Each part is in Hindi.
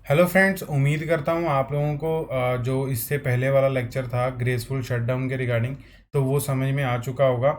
हेलो फ्रेंड्स, उम्मीद करता हूँ आप लोगों को जो इससे पहले वाला लेक्चर था ग्रेसफुल शटडाउन के रिगार्डिंग, तो वो समझ में आ चुका होगा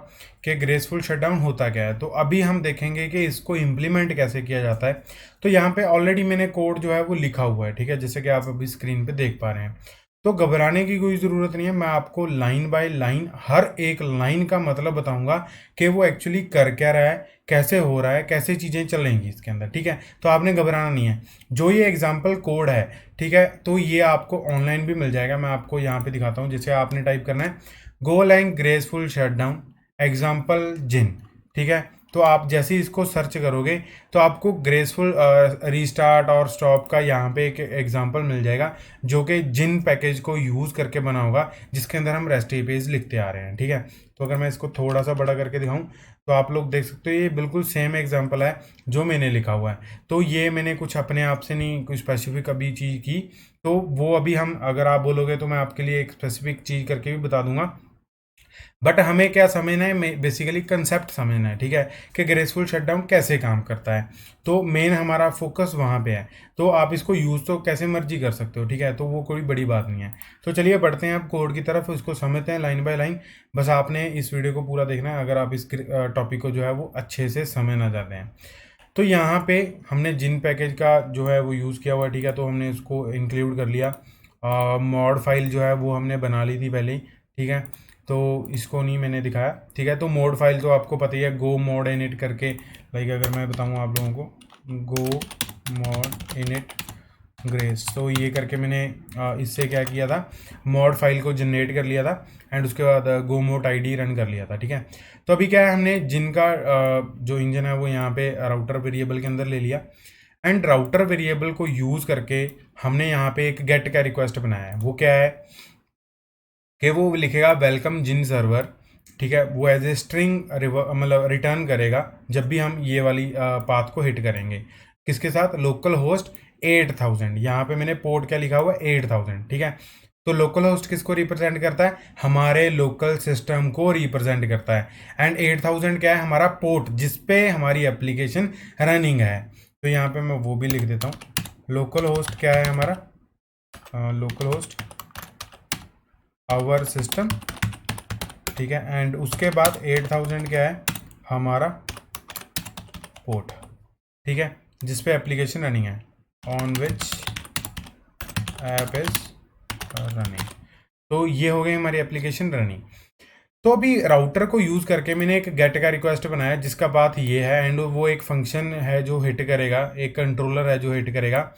कि ग्रेसफुल शटडाउन होता क्या है। तो अभी हम देखेंगे कि इसको इम्प्लीमेंट कैसे किया जाता है। तो यहाँ पे ऑलरेडी मैंने कोड जो है वो लिखा हुआ है, ठीक है, जैसे कि आप अभी स्क्रीन पे देख पा रहे हैं। तो घबराने की कोई ज़रूरत नहीं है, मैं आपको लाइन बाय लाइन हर एक लाइन का मतलब बताऊंगा कि वो एक्चुअली कर क्या रहा है, कैसे हो रहा है, कैसे चीज़ें चलेंगी इसके अंदर, ठीक है। तो आपने घबराना नहीं है। जो ये एग्जाम्पल कोड है, ठीक है, तो ये आपको ऑनलाइन भी मिल जाएगा। मैं आपको यहाँ पे दिखाता हूँ। जैसे आपने टाइप करना है गो लाइन ग्रेसफुल शटडाउन एग्जाम्पल जिन, ठीक है। तो आप जैसे ही इसको सर्च करोगे तो आपको ग्रेसफुल रीस्टार्ट और स्टॉप का यहाँ पे एक एग्जांपल मिल जाएगा, जो कि जिन पैकेज को यूज़ करके बना होगा, जिसके अंदर हम रेस्ट पेज लिखते आ रहे हैं, ठीक है। तो अगर मैं इसको थोड़ा सा बड़ा करके दिखाऊं तो आप लोग देख सकते हो ये बिल्कुल सेम एग्जांपल है जो मैंने लिखा हुआ है। तो ये मैंने कुछ अपने आप से नहीं, कुछ स्पेसिफिक अभी चीज़ की, तो वो अभी हम, अगर आप बोलोगे तो मैं आपके लिए एक स्पेसिफिक चीज़ करके भी बता दूंगा। बट हमें क्या समझना है, बेसिकली कंसेप्ट समझना है, ठीक है, कि ग्रेसफुल शटडाउन कैसे काम करता है। तो मेन हमारा फोकस वहाँ पे है। तो आप इसको यूज़ तो कैसे मर्जी कर सकते हो, ठीक है, तो वो कोई बड़ी बात नहीं है। तो चलिए बढ़ते हैं अब कोड की तरफ, उसको समझते हैं लाइन बाय लाइन। बस आपने इस वीडियो को पूरा देखना है अगर आप इस टॉपिक को जो है वो अच्छे से समझना चाहते हैं। तो यहाँ पे हमने जिन पैकेज का जो है वो यूज़ किया हुआ है, ठीक है, तो हमने उसको इंक्लूड कर लिया। मॉड फाइल जो है वो हमने बना ली थी पहले ही, ठीक है। तो इसको नहीं मैंने दिखाया, ठीक है। तो मोड फाइल तो आपको पता ही है, गो मोड इनिट करके, लाइक अगर मैं बताऊँ आप लोगों को, गो मोड इनिट ग्रेस, तो ये करके मैंने इससे क्या किया था, मॉड फाइल को जनरेट कर लिया था एंड उसके बाद गो मोड आईडी रन कर लिया था, ठीक है। तो अभी क्या है, हमने जिनका जो इंजन है वो यहाँ पे राउटर वेरिएबल के अंदर ले लिया एंड राउटर वेरिएबल को यूज़ करके हमने यहाँ पे एक गेट का रिक्वेस्ट बनाया है। वो क्या है कि वो लिखेगा वेलकम जिन सर्वर, ठीक है। वो एज ए स्ट्रिंग मतलब रिटर्न करेगा जब भी हम ये वाली पाथ को हिट करेंगे। किसके साथ? Local host 8000। यहाँ पे मैंने पोर्ट क्या लिखा हुआ है, 8000, ठीक है। तो लोकल होस्ट किसको रिप्रेजेंट करता है? हमारे लोकल सिस्टम को रिप्रेजेंट करता है। एंड 8000 क्या है? हमारा पोर्ट जिसपे हमारी एप्लीकेशन रनिंग है। तो यहाँ पे मैं वो भी लिख देता हूँ। लोकल होस्ट क्या है हमारा? लोकल होस्ट आवर सिस्टम, ठीक है। एंड उसके बाद 8000 क्या है? हमारा पोर्ट, ठीक है, जिसपे एप्लीकेशन रनिंग है, on which app is running. तो ये हो गई हमारी एप्लीकेशन रनिंग। तो अभी राउटर को यूज़ करके मैंने एक गेट का रिक्वेस्ट बनाया जिसका बात ये है, एंड वो एक फंक्शन है जो हिट करेगा, एक कंट्रोलर है जो हिट करेगा।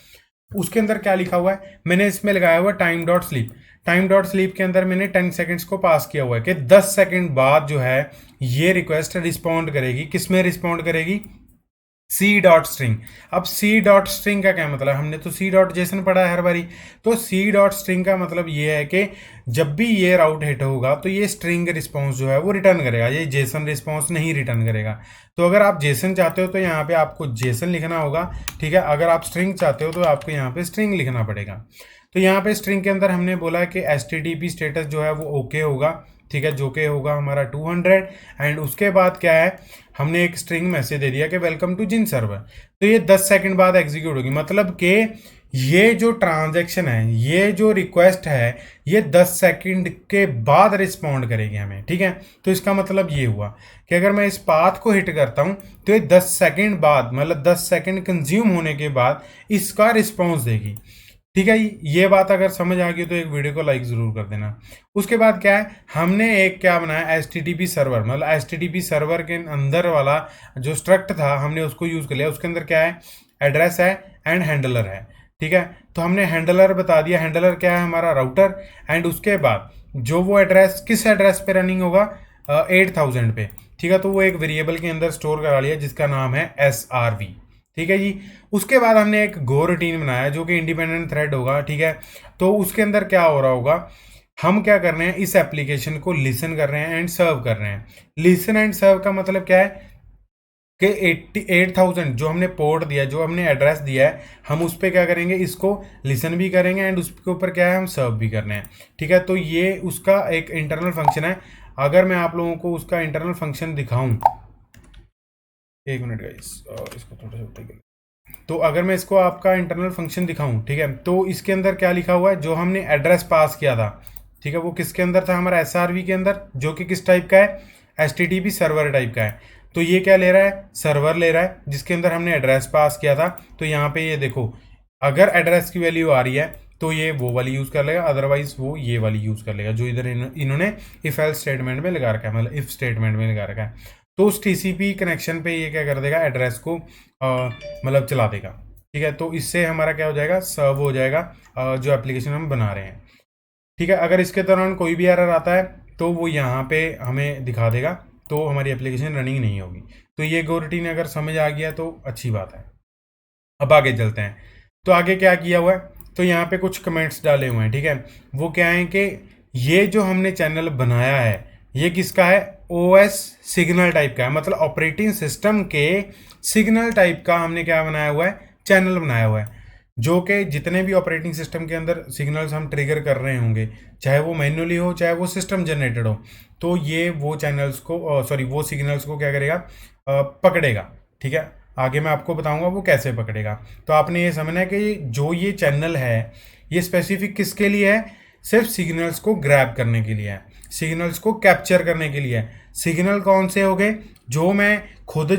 उसके अंदर क्या लिखा हुआ है, मैंने इसमें लगाया हुआ time dot sleep. Time dot sleep के अंदर मैंने 10 सेकंड्स को पास किया हुआ है कि 10 सेकंड बाद जो है ये रिक्वेस्ट रिस्पॉन्ड करेगी। किस में रिस्पॉन्ड करेगी? C dot string. अब सी डॉट स्ट्रिंग का क्या मतलब? हमने तो सी डॉट जेसन पढ़ा है हर बारी। तो सी डॉट स्ट्रिंग का मतलब ये है कि जब भी ये राउट हिट होगा तो ये स्ट्रिंग रिस्पॉन्स जो है वो रिटर्न करेगा, ये जेसन रिस्पॉन्स नहीं रिटर्न करेगा। तो अगर आप जेसन चाहते हो तो यहाँ पे आपको जेसन लिखना होगा, ठीक है। अगर आप स्ट्रिंग चाहते हो तो आपको यहाँ पे स्ट्रिंग लिखना पड़ेगा। तो यहाँ पे स्ट्रिंग के अंदर हमने बोला कि HTTP स्टेटस जो है वो ओके होगा, ठीक है, जो कि होगा हमारा 200। एंड उसके बाद क्या है, हमने एक स्ट्रिंग मैसेज दे दिया कि वेलकम टू जिन सर्वर। तो ये 10 सेकंड बाद एग्जीक्यूट होगी, मतलब कि ये जो ट्रांजैक्शन है, ये जो रिक्वेस्ट है, ये 10 सेकंड के बाद रिस्पॉन्ड करेगी हमें, ठीक है। तो इसका मतलब ये हुआ कि अगर मैं इस पाथ को हिट करता हूं तो ये 10 सेकंड बाद, मतलब 10 सेकंड कंज्यूम होने के बाद इसका रिस्पॉन्स देगी, ठीक है। ये बात अगर समझ आ गई तो एक वीडियो को लाइक ज़रूर कर देना। उसके बाद क्या है, हमने एक क्या बनाया, HTTP सर्वर, मतलब HTTP सर्वर के अंदर वाला जो स्ट्रक्ट था हमने उसको यूज़ कर लिया। उसके अंदर क्या है, एड्रेस है एंड हैंडलर है, ठीक है। तो हमने हैंडलर बता दिया, हैंडलर क्या है? हमारा राउटर। एंड उसके बाद जो वो एड्रेस किस एड्रेस पे रनिंग होगा, 8000 पे, ठीक है। तो वो एक वेरिएबल के अंदर स्टोर करा लिया जिसका नाम है SRV, ठीक है जी। उसके बाद हमने एक गो रूटीन बनाया जो कि इंडिपेंडेंट थ्रेड होगा, ठीक है। तो उसके अंदर क्या हो रहा होगा, हम क्या कर रहे हैं, इस एप्लीकेशन को लिसन कर रहे हैं एंड सर्व कर रहे हैं। लिसन एंड सर्व का मतलब क्या है कि 8000 जो हमने पोर्ट दिया, जो हमने एड्रेस दिया है, हम उस पर क्या करेंगे, इसको लिसन भी करेंगे एंड उसके ऊपर क्या है, हम सर्व भी कर रहे हैं, ठीक है। तो ये उसका एक इंटरनल फंक्शन है। अगर मैं आप लोगों को उसका इंटरनल फंक्शन दिखाऊं, एक मिनट गाइस, इसको थोड़ा सा ऊपर करें। तो अगर मैं इसको आपका इंटरनल फंक्शन दिखाऊं, ठीक है, तो इसके अंदर क्या लिखा हुआ है, जो हमने एड्रेस पास किया था, ठीक है, वो किसके अंदर था, हमारा SRV के अंदर, जो कि किस टाइप का है, HTTP सर्वर टाइप का है। तो ये क्या ले रहा है, सर्वर ले रहा है, जिसके अंदर हमने एड्रेस पास किया था। तो यहाँ पे ये देखो, अगर एड्रेस की वैल्यू आ रही है तो ये वो वाली यूज़ कर लेगा, अदरवाइज वो ये वाली यूज़ कर लेगा, जो इधर इन्होंने इफ एल्स स्टेटमेंट में लगा रखा है, मतलब इफ स्टेटमेंट में लगा रखा है। तो उस TCP कनेक्शन पे ये क्या कर देगा, एड्रेस को मतलब चला देगा, ठीक है। तो इससे हमारा क्या हो जाएगा, सर्व हो जाएगा जो एप्लीकेशन हम बना रहे हैं, ठीक है। अगर इसके दौरान कोई भी एरर आता है तो वो यहाँ पे हमें दिखा देगा, तो हमारी एप्लीकेशन रनिंग नहीं होगी। तो ये गो रूटीन अगर समझ आ गया तो अच्छी बात है। अब आगे चलते हैं। तो आगे क्या किया हुआ है, तो यहाँ पे कुछ कमेंट्स डाले हुए हैं, ठीक है। वो क्या है कि ये जो हमने चैनल बनाया है ये किसका है, OS सिग्नल टाइप का है, मतलब ऑपरेटिंग सिस्टम के सिग्नल टाइप का हमने क्या बनाया हुआ है, चैनल बनाया हुआ है, जो कि जितने भी ऑपरेटिंग सिस्टम के अंदर सिग्नल्स हम ट्रिगर कर रहे होंगे, चाहे वो मैन्युअली हो चाहे वो सिस्टम जनरेटेड हो, तो ये वो चैनल्स को सॉरी वो सिग्नल्स को क्या करेगा, पकड़ेगा, ठीक है। आगे मैं आपको बताऊंगा वो कैसे पकड़ेगा। तो आपने ये समझना है कि जो ये चैनल है ये स्पेसिफिक किसके लिए है, सिर्फ सिग्नल्स को ग्रैब करने के लिए है, सिग्नल्स को कैप्चर करने के लिए है। सिग्नल कौन से हो गए, जो मैं खुद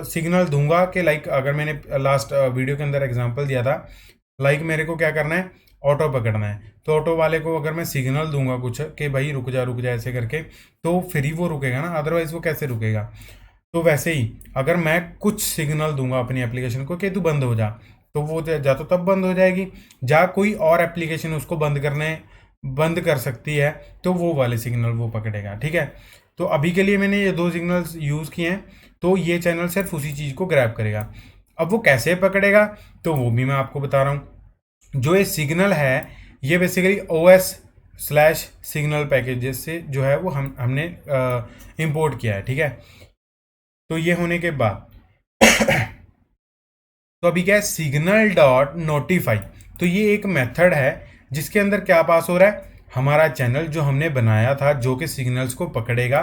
सिग्नल दूंगा कि लाइक अगर मैंने लास्ट वीडियो के अंदर एग्जांपल दिया था, लाइक मेरे को क्या करना है, ऑटो पकड़ना है, तो ऑटो वाले को अगर मैं सिग्नल दूंगा कुछ कि भाई रुक जा ऐसे करके, तो फिर ही वो रुकेगा ना, अदरवाइज वो कैसे रुकेगा। तो वैसे ही अगर मैं कुछ सिग्नल दूंगा अपनी एप्लीकेशन को कि तू बंद हो जा, तो वो जा तो तब बंद हो जाएगी, जा कोई और एप्लीकेशन उसको बंद कर सकती है, तो वो वाले सिग्नल वो पकड़ेगा, ठीक है। तो अभी के लिए मैंने ये 2 सिग्नल्स यूज़ किए हैं, तो ये चैनल सिर्फ उसी चीज़ को ग्रैब करेगा। अब वो कैसे पकड़ेगा तो वो भी मैं आपको बता रहा हूँ। जो ये सिग्नल है ये बेसिकली OS/सिग्नल पैकेजेस से जो है वो हमने इंपोर्ट किया है, ठीक है। तो ये होने के बाद तो अभी क्या है, सिग्नल डॉट नोटिफाई, तो ये एक मेथड है जिसके अंदर क्या पास हो रहा है, हमारा चैनल जो हमने बनाया था जो कि सिग्नल्स को पकड़ेगा,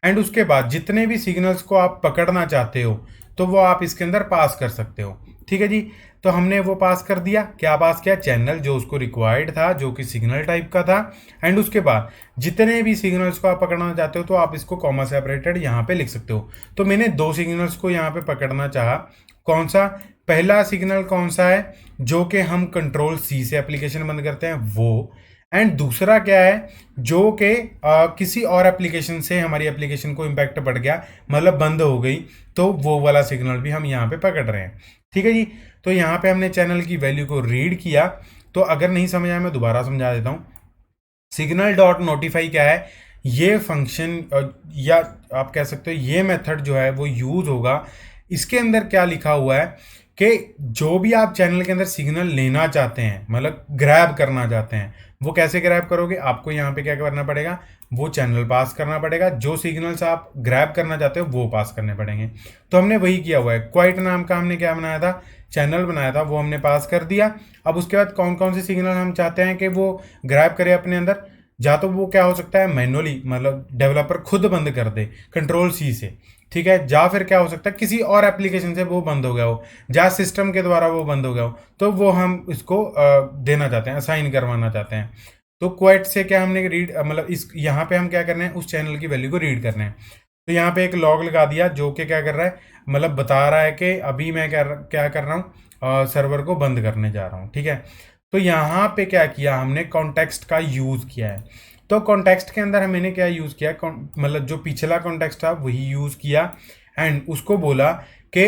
एंड उसके बाद जितने भी सिग्नल्स को आप पकड़ना चाहते हो तो वो आप इसके अंदर पास कर सकते हो, ठीक है जी। तो हमने वो पास कर दिया, क्या पास किया, चैनल जो उसको रिक्वायर्ड था जो कि सिग्नल टाइप का था, एंड उसके बाद जितने भी सिग्नल्स को आप पकड़ना चाहते हो तो आप इसको कॉमा सेपरेटेड यहाँ पे लिख सकते हो। तो मैंने 2 सिग्नल्स को यहाँ पे पकड़ना चाहा, कौन सा, पहला सिग्नल कौन सा है, जो कि हम कंट्रोल C से एप्लीकेशन बंद करते हैं वो, एंड दूसरा क्या है जो कि किसी और एप्लीकेशन से हमारी एप्लीकेशन को इम्पैक्ट पड़ गया, मतलब बंद हो गई, तो वो वाला सिग्नल भी हम यहाँ पे पकड़ रहे हैं, ठीक है जी। तो यहाँ पे हमने चैनल की वैल्यू को रीड किया। तो अगर नहीं समझ आया मैं दोबारा समझा देता हूँ। सिग्नल डॉट नोटिफाई क्या है, ये फंक्शन या आप कह सकते हो ये मेथड जो है वो यूज़ होगा। इसके अंदर क्या लिखा हुआ है कि जो भी आप चैनल के अंदर सिग्नल लेना चाहते हैं, मतलब ग्रैब करना चाहते हैं, वो कैसे ग्रैब करोगे, आपको यहाँ पे क्या करना पड़ेगा, वो चैनल पास करना पड़ेगा, जो सिग्नल्स आप ग्रैब करना चाहते हो वो पास करने पड़ेंगे। तो हमने वही किया हुआ है, क्वाइट नाम का हमने क्या बनाया था, चैनल बनाया था, वो हमने पास कर दिया। अब उसके बाद कौन कौन से सिग्नल हम चाहते हैं कि वो ग्रैब करे अपने अंदर, या तो वो क्या हो सकता है मैनुअली, मतलब डेवलपर खुद बंद कर दे कंट्रोल C से, ठीक है, या फिर क्या हो सकता है किसी और एप्लीकेशन से वो बंद हो गया हो, या सिस्टम के द्वारा वो बंद हो गया हो, तो वो हम इसको देना चाहते हैं, असाइन करवाना चाहते हैं। तो क्वेट से क्या हमने रीड, मतलब इस यहाँ पे हम क्या करना है, उस चैनल की वैल्यू को रीड करना है। तो यहाँ पे एक लॉग लगा दिया जो कि क्या कर रहा है, मतलब बता रहा है कि अभी मैं क्या कर रहा हूँ, सर्वर को बंद करने जा रहा हूँ, ठीक है। तो यहाँ पे क्या किया हमने, कॉन्टेक्स्ट का यूज़ किया है। तो कॉन्टेक्स्ट के अंदर मैंने क्या यूज़ किया, मतलब जो पिछला कॉन्टेक्स्ट था वही यूज़ किया, एंड उसको बोला कि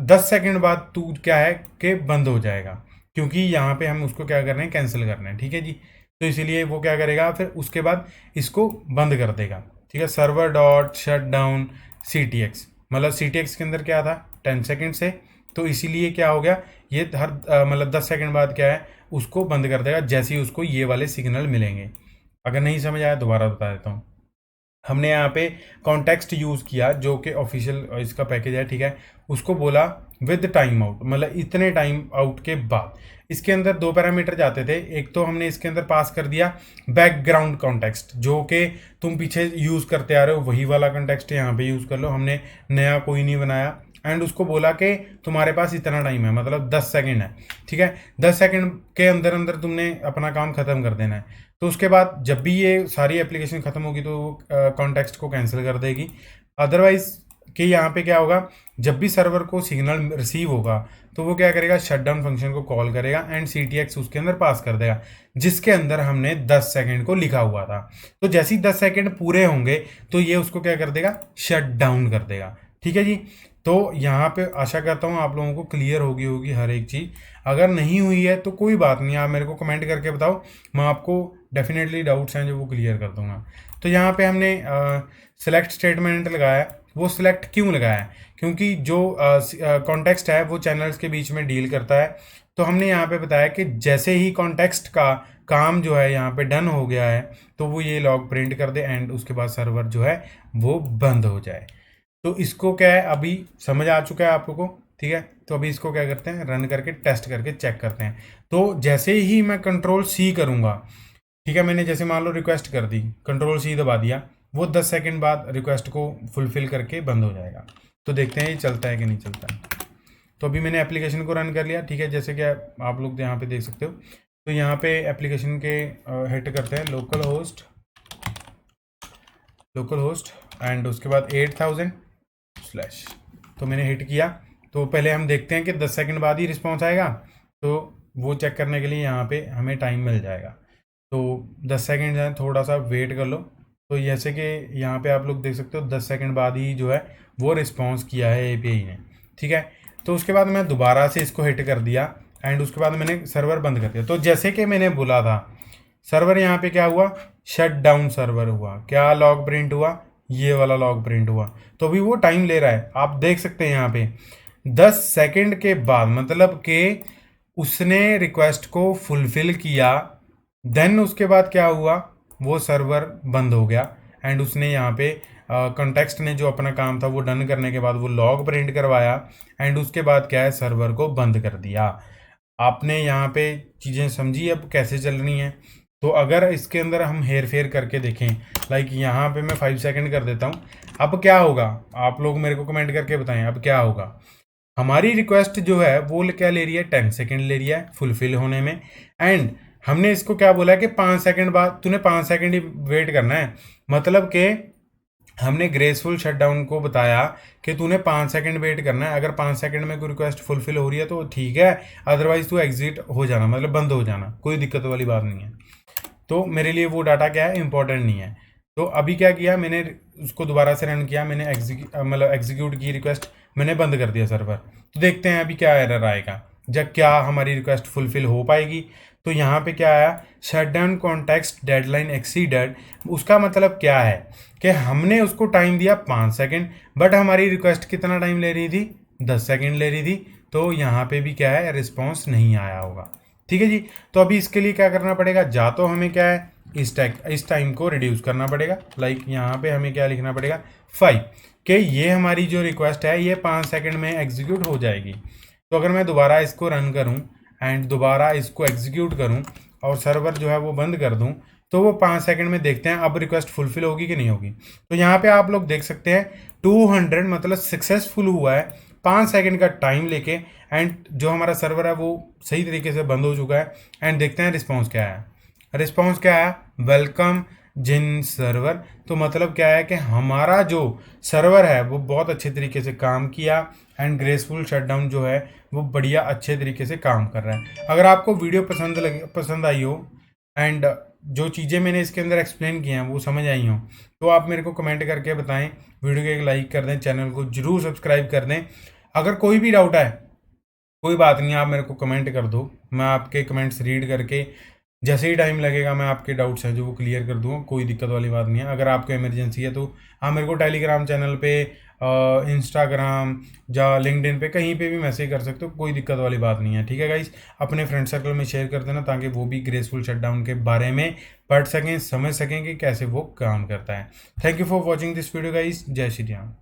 10 सेकंड बाद तू क्या है कि बंद हो जाएगा, क्योंकि यहाँ पे हम उसको क्या कर रहे हैं, कैंसिल करना है, ठीक है जी। तो इसीलिए वो क्या करेगा, फिर उसके बाद इसको बंद कर देगा, ठीक है। Server dot shut down CTX, मतलब CTX के अंदर क्या था 10 सेकंड से, तो इसीलिए क्या हो गया, ये हर मतलब 10 सेकंड बाद क्या है उसको बंद कर देगा, जैसे ही उसको ये वाले सिग्नल मिलेंगे। अगर नहीं समझ आया दोबारा बता देता हूँ। हमने यहाँ पे कॉन्टेक्स्ट यूज़ किया जो कि ऑफिशियल इसका पैकेज है, ठीक है। उसको बोला विद टाइम आउट, मतलब इतने टाइम आउट के बाद। इसके अंदर 2 पैरामीटर जाते थे, एक तो हमने इसके अंदर पास कर दिया बैकग्राउंड कॉन्टेक्स्ट, जो कि तुम पीछे यूज़ करते आ रहे हो वही वाला कॉन्टेक्स्ट यहाँ पे यूज़ कर लो, हमने नया कोई नहीं बनाया, एंड उसको बोला कि तुम्हारे पास इतना टाइम है, मतलब 10 सेकंड है, ठीक है, 10 सेकंड के अंदर अंदर तुमने अपना काम ख़त्म कर देना है। तो उसके बाद जब भी ये सारी एप्लीकेशन ख़त्म होगी तो वो कॉन्टेक्स्ट को कैंसिल कर देगी। अदरवाइज कि यहाँ पे क्या होगा, जब भी सर्वर को सिग्नल रिसीव होगा तो वो क्या करेगा, शटडाउन फंक्शन को कॉल करेगा एंड CTX उसके अंदर पास कर देगा, जिसके अंदर हमने 10 सेकंड को लिखा हुआ था। तो जैसे ही 10 सेकंड पूरे होंगे तो ये उसको क्या कर देगा, शट डाउन कर देगा। ठीक है जी। तो यहाँ पे आशा करता हूँ आप लोगों को क्लियर होगी हर एक चीज़। अगर नहीं हुई है तो कोई बात नहीं, आप मेरे को कमेंट करके बताओ, मैं आपको डेफिनेटली डाउट्स हैं जो वो क्लियर कर दूंगा। तो यहाँ पे हमने सेलेक्ट स्टेटमेंट लगाया। वो सिलेक्ट क्यों लगाया है, क्योंकि जो कॉन्टेक्स्ट है वो चैनल्स के बीच में डील करता है। तो हमने यहाँ पे बताया कि जैसे ही कॉन्टेक्स्ट का काम जो है यहाँ पे डन हो गया है तो वो ये लॉग प्रिंट कर दे एंड उसके बाद सर्वर जो है वो बंद हो जाए। तो इसको क्या है, अभी समझ आ चुका है आप लोगों को, ठीक है। तो अभी इसको क्या करते हैं, रन करके टेस्ट करके चेक करते हैं। तो जैसे ही मैं Ctrl+C करूँगा, ठीक है, मैंने जैसे मान लो रिक्वेस्ट कर दी, Ctrl+C दबा दिया, वो 10 सेकंड बाद रिक्वेस्ट को फुलफिल करके बंद हो जाएगा। तो देखते हैं ये चलता है कि नहीं चलता है। तो अभी मैंने एप्लीकेशन को रन कर लिया, ठीक है, जैसे कि आप लोग यहाँ पे देख सकते हो। तो यहाँ पे एप्लीकेशन के हिट करते हैं लोकल होस्ट एंड उसके बाद 8000 स्लैश। तो मैंने हिट किया। तो पहले हम देखते हैं कि 10 सेकंड बाद ही रिस्पॉन्स आएगा, तो वो चेक करने के लिए यहाँ पे हमें टाइम मिल जाएगा। तो 10 सेकंड है, थोड़ा सा वेट कर लो। तो जैसे कि यहाँ पे आप लोग देख सकते हो 10 सेकंड बाद ही जो है वो रिस्पॉन्स किया है API ने, ठीक है। तो उसके बाद मैं दोबारा से इसको हिट कर दिया एंड उसके बाद मैंने सर्वर बंद कर दिया। तो जैसे कि मैंने बोला था, सर्वर यहाँ पे क्या हुआ, शट डाउन सर्वर हुआ। क्या लॉग प्रिंट हुआ, ये वाला लॉग प्रिंट हुआ। तो अभी वो टाइम ले रहा है, आप देख सकते हैं यहाँ पे 10 सेकंड के बाद, मतलब कि उसने रिक्वेस्ट को फुलफिल किया, देन उसके बाद क्या हुआ, वो सर्वर बंद हो गया एंड उसने यहाँ पे कॉन्टेक्स्ट ने जो अपना काम था वो डन करने के बाद वो लॉग प्रिंट करवाया एंड उसके बाद क्या है, सर्वर को बंद कर दिया। आपने यहाँ पे चीज़ें समझी अब कैसे चल रही हैं। तो अगर इसके अंदर हम हेर फेर करके देखें, लाइक यहाँ पे मैं 5 सेकंड कर देता हूँ, अब क्या होगा, आप लोग मेरे को कमेंट करके बताएं अब क्या होगा। हमारी रिक्वेस्ट जो है वो क्या ले रही है, 10 सेकंड ले रही है फुलफिल होने में एंड हमने इसको क्या बोला है कि 5 सेकंड बाद तूने 5 सेकंड ही वेट करना है। मतलब कि हमने ग्रेसफुल शटडाउन को बताया कि तूने 5 सेकंड वेट करना है। अगर 5 सेकंड में कोई रिक्वेस्ट फुलफिल हो रही है तो ठीक है, अदरवाइज तू एग्जिट हो जाना, मतलब बंद हो जाना, कोई दिक्कत वाली बात नहीं है। तो मेरे लिए वो डाटा क्या है, इंपॉर्टेंट नहीं है। तो अभी क्या किया मैंने, उसको दोबारा से रन किया, मैंने एग्जीक्यूट की रिक्वेस्ट, मैंने बंद कर दिया सर्वर। तो देखते हैं अभी क्या एरर आएगा, जब क्या हमारी रिक्वेस्ट फुलफिल हो पाएगी। तो यहाँ पे क्या आया, शटडाउन कॉन्टेक्स्ट डेडलाइन एक्सीडेड। उसका मतलब क्या है कि हमने उसको टाइम दिया 5 सेकंड, बट हमारी रिक्वेस्ट कितना टाइम ले रही थी, 10 सेकंड ले रही थी। तो यहाँ पे भी क्या है, रिस्पॉन्स नहीं आया होगा। ठीक है जी। तो अभी इसके लिए क्या करना पड़ेगा, जा तो हमें क्या है, इस टाइम को रिड्यूस करना पड़ेगा। लाइक यहाँ पे हमें क्या लिखना पड़ेगा, 5, कि ये हमारी जो रिक्वेस्ट है ये 5 सेकंड में एग्जीक्यूट हो जाएगी। तो अगर मैं दोबारा इसको रन करूँ एंड दोबारा इसको एग्जीक्यूट करूँ और सर्वर जो है वो बंद कर दूँ, तो वो 5 सेकंड में देखते हैं अब रिक्वेस्ट फुलफिल होगी कि नहीं होगी। तो यहाँ पे आप लोग देख सकते हैं 200 मतलब सक्सेसफुल हुआ है 5 सेकंड का टाइम लेके, एंड जो हमारा सर्वर है वो सही तरीके से बंद हो चुका है। एंड देखते हैं रिस्पॉन्स क्या है। रिस्पॉन्स क्या है, वेलकम जिन सर्वर। तो मतलब क्या है कि हमारा जो सर्वर है वो बहुत अच्छे तरीके से काम किया एंड ग्रेसफुल शटडाउन जो है वो बढ़िया अच्छे तरीके से काम कर रहा है। अगर आपको वीडियो पसंद आई हो एंड जो चीज़ें मैंने इसके अंदर एक्सप्लेन की हैं वो समझ आई हों, तो आप मेरे को कमेंट करके बताएं, वीडियो को एक लाइक कर दें, चैनल को जरूर सब्सक्राइब कर दें। अगर कोई भी डाउट है, कोई बात नहीं, आप मेरे को कमेंट कर दो, मैं आपके कमेंट्स रीड करके जैसे ही टाइम लगेगा मैं आपके डाउट्स हैं जो वो क्लियर कर दूँगा, कोई दिक्कत वाली बात नहीं है। अगर आपको इमरजेंसी है तो आप मेरे को टेलीग्राम चैनल पे, इंस्टाग्राम या लिंक्डइन पे कहीं पे भी मैसेज कर सकते हो, कोई दिक्कत वाली बात नहीं है। ठीक है गाइस, अपने फ्रेंड सर्कल में शेयर कर देना ताकि वो भी ग्रेसफुल शटडाउन के बारे में पढ़ सकें, समझ सकें कि कैसे वो काम करता है। Thank you for watching this video guys. जय श्री राम।